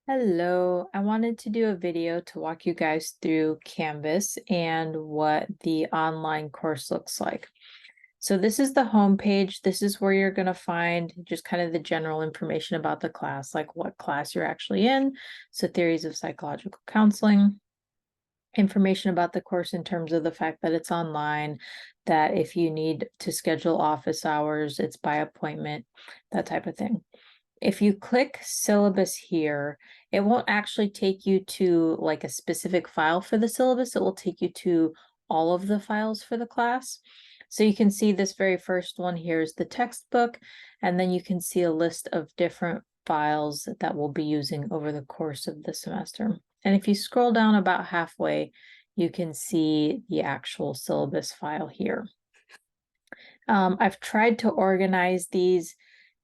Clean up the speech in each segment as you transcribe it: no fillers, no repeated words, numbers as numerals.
Hello, I wanted to do a video to walk you guys through Canvas and what the online course looks like. So this is the home page. This is where you're going to find just kind of the general information about the class, like what class you're actually in. So theories of psychological counseling, information about the course in terms of the fact that it's online, that if you need to schedule office hours, it's by appointment, that type of thing. If you click syllabus here, it won't actually take you to like a specific file for the syllabus. It will take you to all of the files for the class. So you can see this very first one here is the textbook, and then you can see a list of different files that we'll be using over the course of the semester. And if you scroll down about halfway, you can see the actual syllabus file here. I've tried to organize these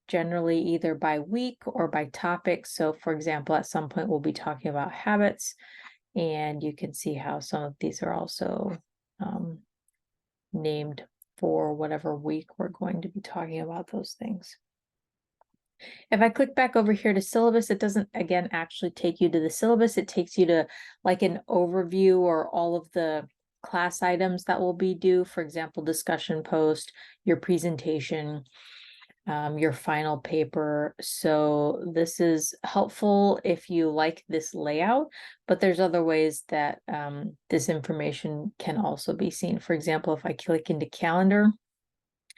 generally either by week or by topic. So for example, at some point we'll be talking about habits, and you can see how some of these are also named for whatever week we're going to be talking about those things. If I click back over here to syllabus, it doesn't again actually take you to the syllabus. It takes you to like an overview or all of the class items that will be due. For example, discussion post, your presentation, your final paper. So this is helpful if you like this layout, but there's other ways that this information can also be seen. For example, if I click into calendar,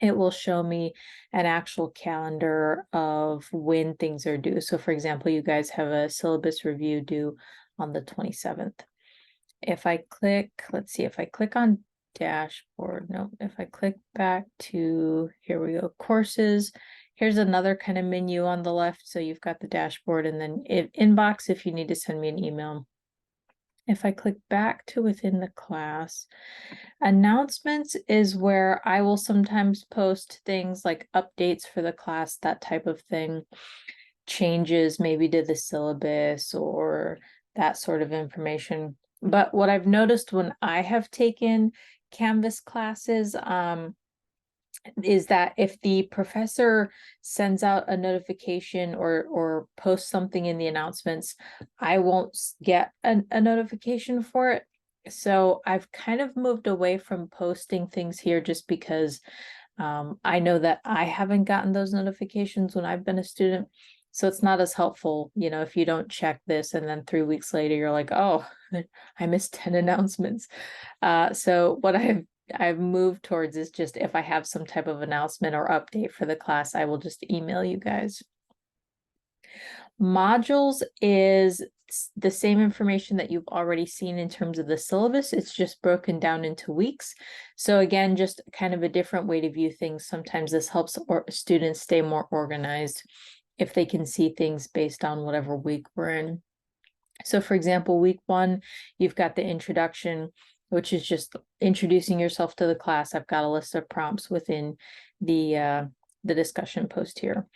it will show me an actual calendar of when things are due. So for example, you guys have a syllabus review due on the 27th. If I click, let's see, if I click on dashboard, no, if I click back to, here we go, courses, here's another kind of menu on the left. So you've got the dashboard and then inbox if you need to send me an email. If I click back to within the class, announcements is where I will sometimes post things like updates for the class, that type of thing, changes maybe to the syllabus or that sort of information. But what I've noticed when I have taken Canvas classes, is that if the professor sends out a notification or posts something in the announcements, I won't get a notification for it. So I've kind of moved away from posting things here just because I know that I haven't gotten those notifications when I've been a student. So it's not as helpful, if you don't check this and then 3 weeks later you're like, oh, I missed 10 announcements. So what I've moved towards is just if I have some type of announcement or update for the class, I will just email you guys. Modules is the same information that you've already seen in terms of the syllabus. It's just broken down into weeks. So again, just kind of a different way to view things. Sometimes this helps students stay more organized if they can see things based on whatever week we're in. So for example, week 1, you've got the introduction, which is just introducing yourself to the class. I've got a list of prompts within the discussion post here.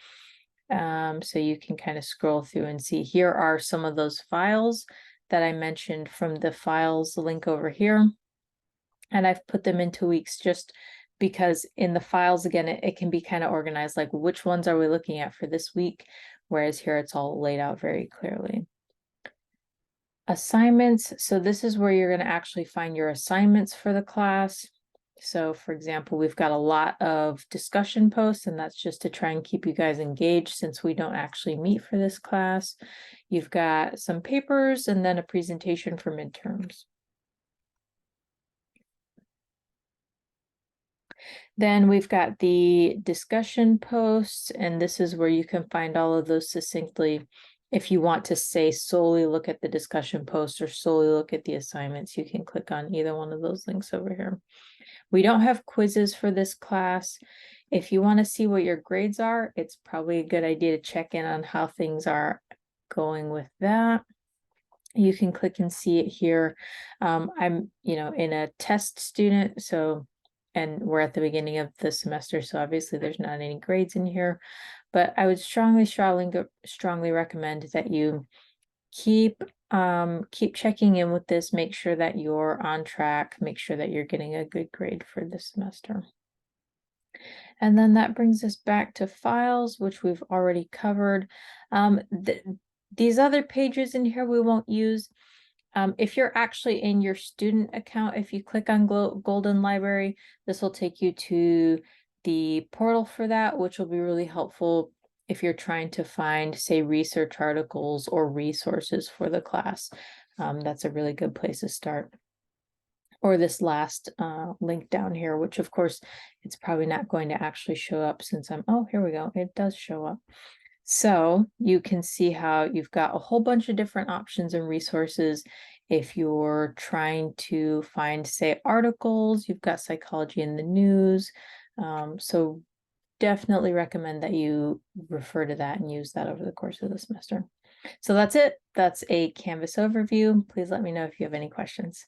So you can kind of scroll through and see here are some of those files that I mentioned from the files link over here. And I've put them into weeks just because in the files, again, it can be kind of organized, like which ones are we looking at for this week? Whereas here it's all laid out very clearly. Assignments. So this is where you're going to actually find your assignments for the class. So for example, we've got a lot of discussion posts, and that's just to try and keep you guys engaged since we don't actually meet for this class. You've got some papers and then a presentation for midterms. Then we've got the discussion posts, and this is where you can find all of those succinctly. If you want to say solely look at the discussion posts or solely look at the assignments, you can click on either one of those links over here. We don't have quizzes for this class. If you want to see what your grades are, it's probably a good idea to check in on how things are going with that. You can click and see it here. I'm, in a test student, and we're at the beginning of the semester, so obviously there's not any grades in here, but I would strongly recommend that you keep checking in with this, make sure that you're on track, make sure that you're getting a good grade for this semester. And then that brings us back to files, which we've already covered. These other pages in here we won't use. If you're actually in your student account, if you click on Golden Library, this will take you to the portal for that, which will be really helpful if you're trying to find, say, research articles or resources for the class. That's a really good place to start. Or this last link down here, which of course, it's probably not going to actually show up since oh, here we go. It does show up. So you can see how you've got a whole bunch of different options and resources. If you're trying to find, say, articles, you've got psychology in the news. So definitely recommend that you refer to that and use that over the course of the semester. So that's it. That's a Canvas overview. Please let me know if you have any questions.